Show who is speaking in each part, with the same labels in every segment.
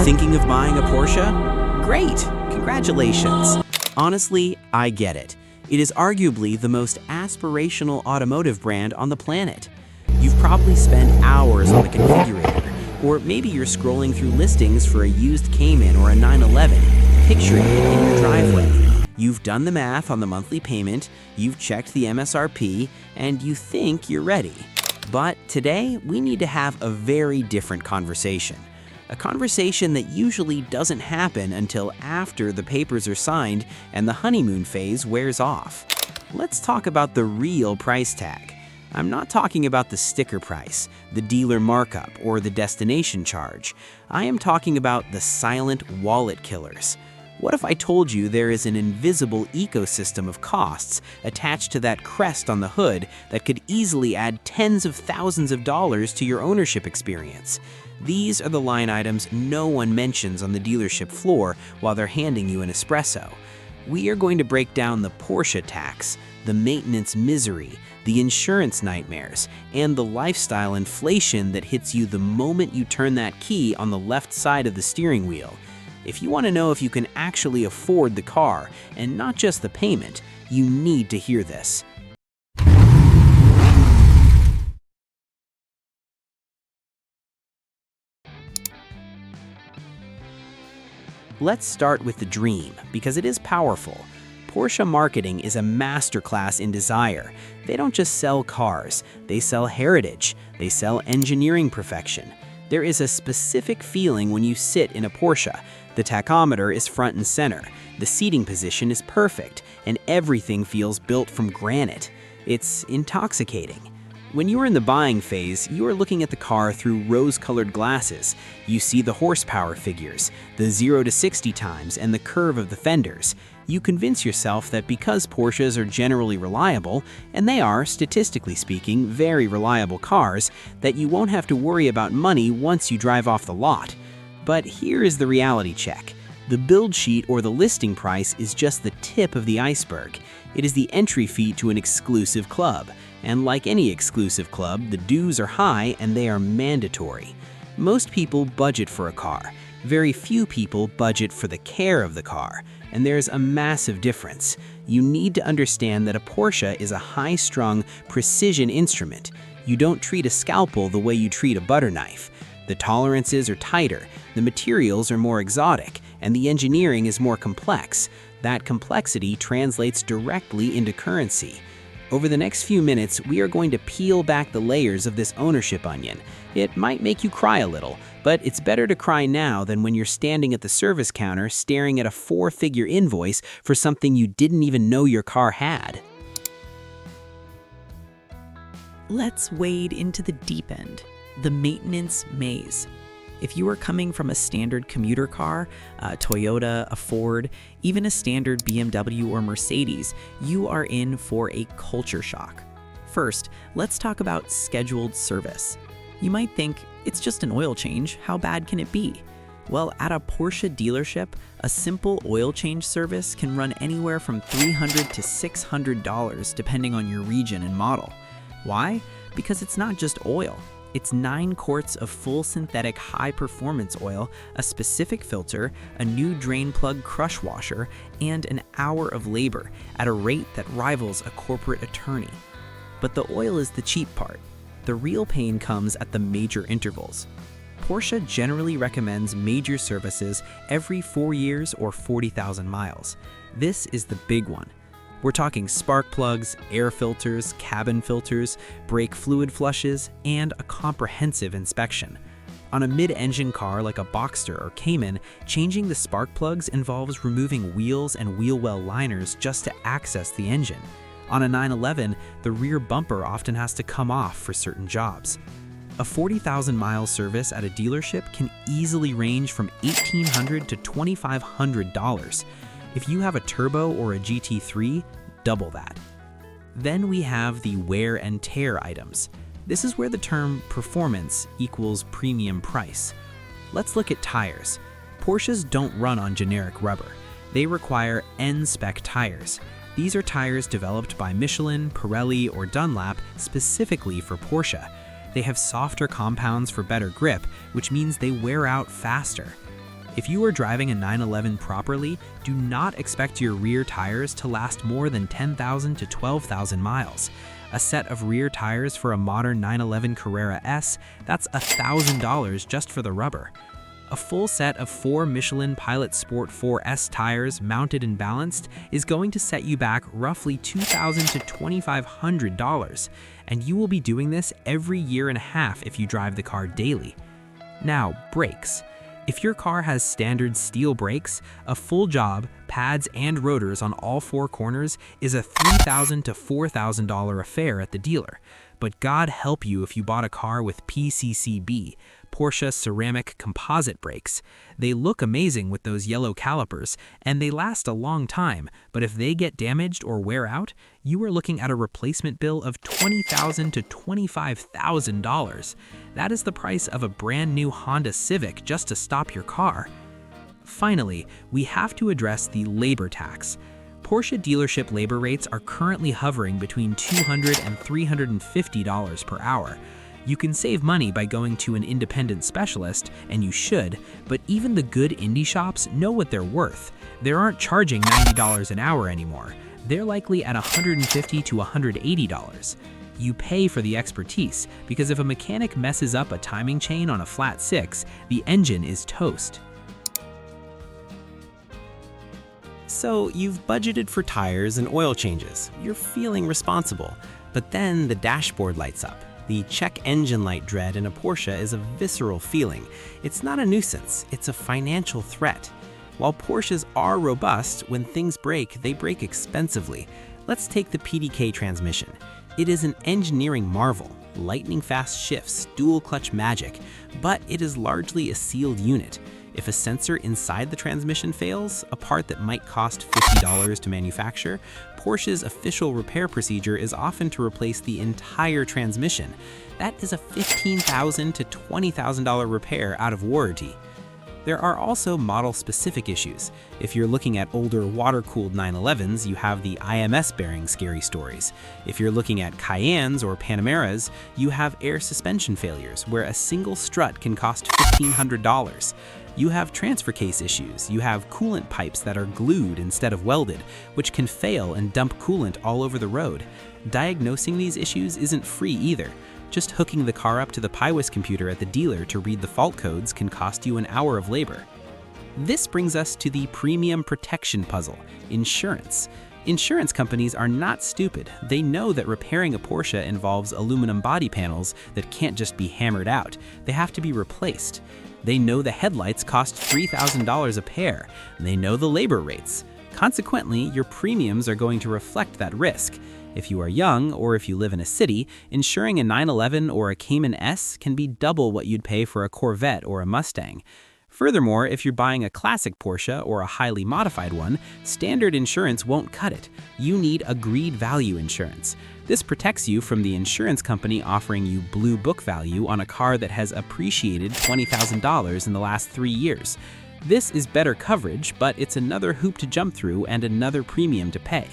Speaker 1: Thinking of buying a Porsche? Great! Congratulations! Honestly, I get it. It is arguably the most aspirational automotive brand on the planet. You've probably spent hours on the configurator, or maybe you're scrolling through listings for a used Cayman or a 911, picturing it in your driveway. You've done the math on the monthly payment, you've checked the MSRP, and you think you're ready. But today, we need to have a very different conversation. A conversation that usually doesn't happen until after the papers are signed and the honeymoon phase wears off. Let's talk about the real price tag. I'm not talking about the sticker price, the dealer markup, or the destination charge. I am talking about the silent wallet killers. What if I told you there is an invisible ecosystem of costs attached to that crest on the hood that could easily add tens of thousands of dollars to your ownership experience? These are the line items no one mentions on the dealership floor while they're handing you an espresso. We are going to break down the Porsche tax, the maintenance misery, the insurance nightmares, and the lifestyle inflation that hits you the moment you turn that key on the left side of the steering wheel. If you want to know if you can actually afford the car and not just the payment, you need to hear this. Let's start with the dream, because it is powerful. Porsche marketing is a masterclass in desire. They don't just sell cars, they sell heritage, they sell engineering perfection. There is a specific feeling when you sit in a Porsche. The tachometer is front and center, the seating position is perfect, and everything feels built from granite. It's intoxicating. When you are in the buying phase, you are looking at the car through rose-colored glasses. You see the horsepower figures, the 0 to 60 times, and the curve of the fenders. You convince yourself that because Porsches are generally reliable, and they are, statistically speaking, very reliable cars, that you won't have to worry about money once you drive off the lot. But here is the reality check. The build sheet or the listing price is just the tip of the iceberg. It is the entry fee to an exclusive club. And like any exclusive club, the dues are high and they are mandatory. Most people budget for a car. Very few people budget for the care of the car. And there's a massive difference. You need to understand that a Porsche is a high-strung, precision instrument. You don't treat a scalpel the way you treat a butter knife. The tolerances are tighter, the materials are more exotic, and the engineering is more complex. That complexity translates directly into currency. Over the next few minutes, we are going to peel back the layers of this ownership onion. It might make you cry a little, but it's better to cry now than when you're standing at the service counter staring at a 4-figure invoice for something you didn't even know your car had.
Speaker 2: Let's wade into the deep end, the maintenance maze. If you are coming from a standard commuter car, a Toyota, a Ford, even a standard BMW or Mercedes, you are in for a culture shock. First, let's talk about scheduled service. You might think, it's just an oil change, how bad can it be? Well, at a Porsche dealership, a simple oil change service can run anywhere from $300 to $600 depending on your region and model. Why? Because it's not just oil. It's 9 quarts of full synthetic high-performance oil, a specific filter, a new drain plug crush washer, and an hour of labor at a rate that rivals a corporate attorney. But the oil is the cheap part. The real pain comes at the major intervals. Porsche generally recommends major services every 4 years or 40,000 miles. This is the big one. We're talking spark plugs, air filters, cabin filters, brake fluid flushes, and a comprehensive inspection. On a mid-engine car like a Boxster or Cayman, changing the spark plugs involves removing wheels and wheel well liners just to access the engine. On a 911, the rear bumper often has to come off for certain jobs. A 40,000-mile service at a dealership can easily range from $1,800 to $2,500. If you have a turbo or a GT3, double that. Then we have the wear and tear items. This is where the term performance equals premium price. Let's look at tires. Porsches don't run on generic rubber. They require N-spec tires. These are tires developed by Michelin, Pirelli, or Dunlop specifically for Porsche. They have softer compounds for better grip, which means they wear out faster.
Speaker 1: If you are driving a 911 properly, do not expect your rear tires to last more than 10,000 to 12,000 miles. A set of rear tires for a modern 911 Carrera S, that's $1,000 just for the rubber. A full set of 4 Michelin Pilot Sport 4S tires mounted and balanced is going to set you back roughly $2,000 to $2,500, and you will be doing this every year and a half if you drive the car daily. Now, brakes. If your car has standard steel brakes, a full job, pads and rotors on all 4 corners is a $3,000 to $4,000 affair at the dealer. But God help you if you bought a car with PCCB, Porsche Ceramic Composite brakes. They look amazing with those yellow calipers, and they last a long time, but if they get damaged or wear out, you are looking at a replacement bill of $20,000 to $25,000. That is the price of a brand new Honda Civic just to stop your car. Finally, we have to address the labor tax. Porsche dealership labor rates are currently hovering between $200 and $350 per hour. You can save money by going to an independent specialist, and you should, but even the good indie shops know what they're worth. They aren't charging $90 an hour anymore. They're likely at $150 to $180. You pay for the expertise, because if a mechanic messes up a timing chain on a flat 6, the engine is toast. So you've budgeted for tires and oil changes. You're feeling responsible. But then the dashboard lights up. The check engine light dread in a Porsche is a visceral feeling. It's not a nuisance, it's a financial threat. While Porsches are robust, when things break, they break expensively. Let's take the PDK transmission. It is an engineering marvel, lightning-fast shifts, dual-clutch magic, but it is largely a sealed unit. If a sensor inside the transmission fails, a part that might cost $50 to manufacture, Porsche's official repair procedure is often to replace the entire transmission. That is a $15,000 to $20,000 repair out of warranty. There are also model-specific issues. If you're looking at older water-cooled 911s, you have the IMS bearing scary stories. If you're looking at Cayennes or Panameras, you have air suspension failures, where a single strut can cost $1,500. You have transfer case issues. You have coolant pipes that are glued instead of welded, which can fail and dump coolant all over the road. Diagnosing these issues isn't free either. Just hooking the car up to the PIWIS computer at the dealer to read the fault codes can cost you an hour of labor. This brings us to the premium protection puzzle, insurance. Insurance companies are not stupid. They know that repairing a Porsche involves aluminum body panels that can't just be hammered out. They have to be replaced. They know the headlights cost $3,000 a pair. They know the labor rates. Consequently, your premiums are going to reflect that risk. If you are young or if you live in a city, insuring a 911 or a Cayman S can be double what you'd pay for a Corvette or a Mustang. Furthermore, if you're buying a classic Porsche or a highly modified one, standard insurance won't cut it. You need agreed value insurance. This protects you from the insurance company offering you blue book value on a car that has appreciated $20,000 in the last 3 years. This is better coverage, but it's another hoop to jump through and another premium to pay.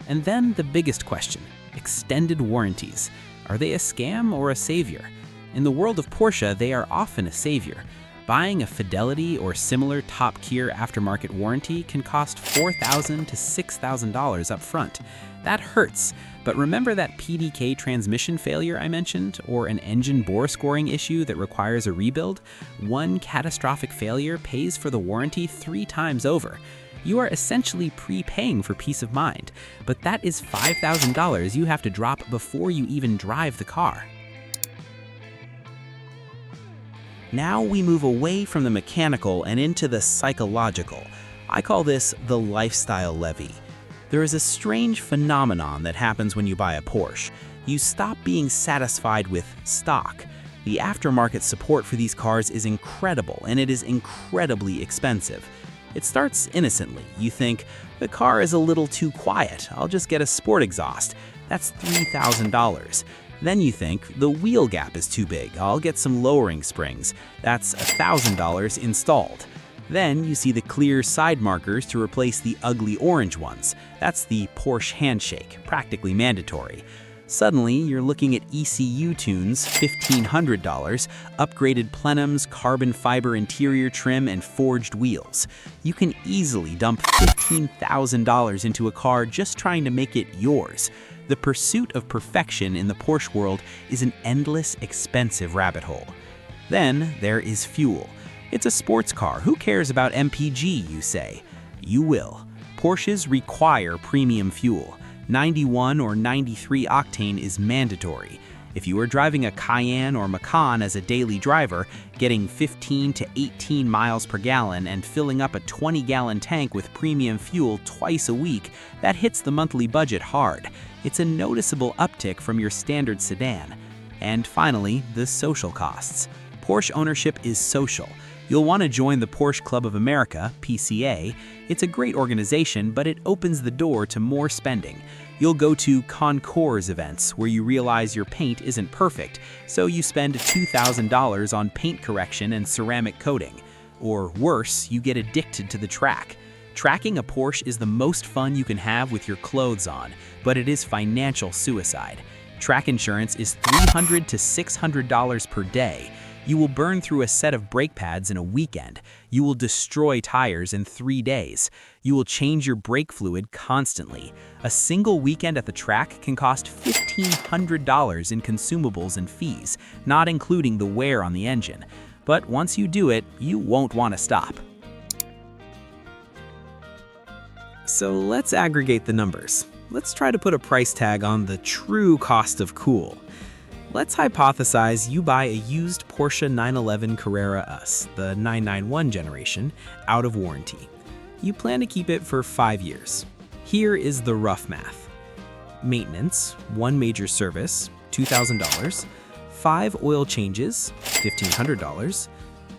Speaker 1: And then the biggest question, extended warranties. Are they a scam or a savior? In the world of Porsche, they are often a savior. Buying a Fidelity or similar top-tier aftermarket warranty can cost $4,000 to $6,000 up front. That hurts, but remember that PDK transmission failure I mentioned, or an engine bore scoring issue that requires a rebuild? One catastrophic failure pays for the warranty 3 times over. You are essentially prepaying for peace of mind, but that is $5,000 you have to drop before you even drive the car. Now we move away from the mechanical and into the psychological. I call this the lifestyle levy. There is a strange phenomenon that happens when you buy a Porsche. You stop being satisfied with stock. The aftermarket support for these cars is incredible, and it is incredibly expensive. It starts innocently. You think, the car is a little too quiet, I'll just get a sport exhaust. That's $3,000. Then you think, the wheel gap is too big, I'll get some lowering springs. That's $1,000 installed. Then you see the clear side markers to replace the ugly orange ones. That's the Porsche handshake, practically mandatory. Suddenly, you're looking at ECU tunes, $1,500, upgraded plenums, carbon fiber interior trim, and forged wheels. You can easily dump $15,000 into a car just trying to make it yours. The pursuit of perfection in the Porsche world is an endless, expensive rabbit hole. Then there is fuel. It's a sports car. Who cares about MPG, you say? You will. Porsches require premium fuel. 91 or 93 octane is mandatory. If you are driving a Cayman or Macan as a daily driver, getting 15 to 18 miles per gallon and filling up a 20-gallon tank with premium fuel twice a week, that hits the monthly budget hard. It's a noticeable uptick from your standard sedan. And finally, the social costs. Porsche ownership is social. You'll want to join the Porsche Club of America, PCA. It's a great organization, but it opens the door to more spending. You'll go to concours events where you realize your paint isn't perfect, so you spend $2,000 on paint correction and ceramic coating. Or worse, you get addicted to the track. Tracking a Porsche is the most fun you can have with your clothes on, but it is financial suicide. Track insurance is $300 to $600 per day. You will burn through a set of brake pads in a weekend. You will destroy tires in 3 days. You will change your brake fluid constantly. A single weekend at the track can cost $1,500 in consumables and fees, not including the wear on the engine. But once you do it, you won't want to stop. So let's aggregate the numbers. Let's try to put a price tag on the true cost of cool. Let's hypothesize you buy a used Porsche 911 Carrera US, the 991 generation, out of warranty. You plan to keep it for 5 years. Here is the rough math. Maintenance, 1 major service, $2,000, 5 oil changes, $1,500,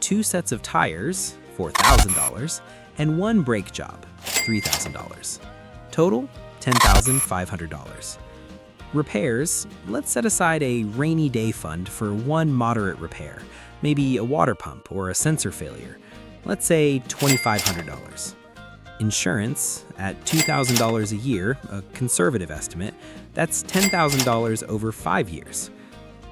Speaker 1: 2 sets of tires, $4,000, and 1 brake job, $3,000. Total, $10,500. Repairs, let's set aside a rainy day fund for 1 moderate repair, maybe a water pump or a sensor failure. Let's say $2,500. Insurance, at $2,000 a year, a conservative estimate, that's $10,000 over 5 years.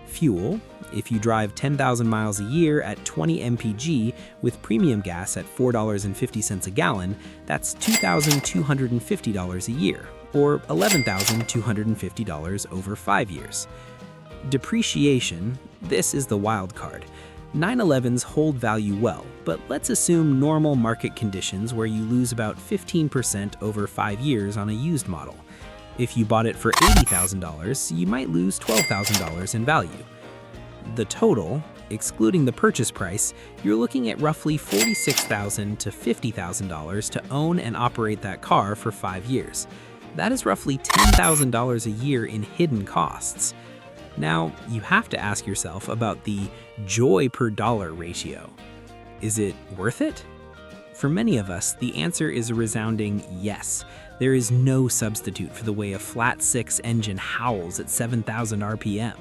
Speaker 1: Fuel, if you drive 10,000 miles a year at 20 mpg with premium gas at $4.50 a gallon, that's $2,250 a year, or $11,250 over 5 years. Depreciation, this is the wild card. 911s hold value well, but let's assume normal market conditions where you lose about 15% over 5 years on a used model. If you bought it for $80,000, you might lose $12,000 in value. The total, excluding the purchase price, you're looking at roughly $46,000 to $50,000 to own and operate that car for 5 years. That is roughly $10,000 a year in hidden costs. Now, you have to ask yourself about the joy per dollar ratio. Is it worth it? For many of us, the answer is a resounding yes. There is no substitute for the way a flat-six engine howls at 7,000 RPM.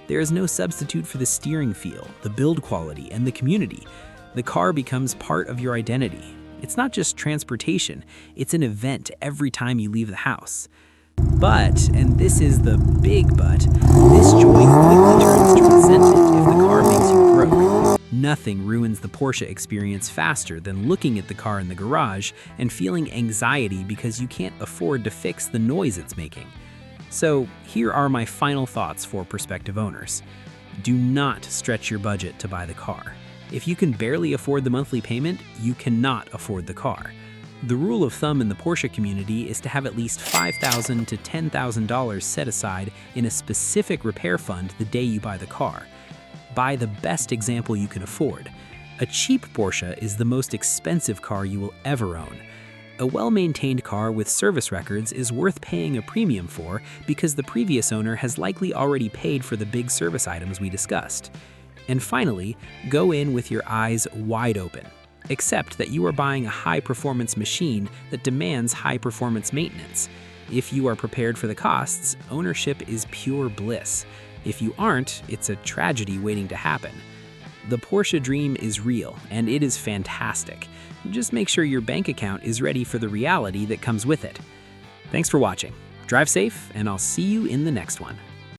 Speaker 1: There is no substitute for the steering feel, the build quality, and the community. The car becomes part of your identity. It's not just transportation, it's an event every time you leave the house. But, and this is the big but, this joy quickly turns to resentment if the car makes you broke. Nothing ruins the Porsche experience faster than looking at the car in the garage and feeling anxiety because you can't afford to fix the noise it's making. So here are my final thoughts for prospective owners. Do not stretch your budget to buy the car. If you can barely afford the monthly payment, you cannot afford the car. The rule of thumb in the Porsche community is to have at least $5,000 to $10,000 set aside in a specific repair fund the day you buy the car. Buy the best example you can afford. A cheap Porsche is the most expensive car you will ever own. A well-maintained car with service records is worth paying a premium for because the previous owner has likely already paid for the big service items we discussed. And finally, go in with your eyes wide open. Accept that you are buying a high-performance machine that demands high-performance maintenance. If you are prepared for the costs, ownership is pure bliss. If you aren't, it's a tragedy waiting to happen. The Porsche dream is real, and it is fantastic. Just make sure your bank account is ready for the reality that comes with it. Thanks for watching. Drive safe, and I'll see you in the next one.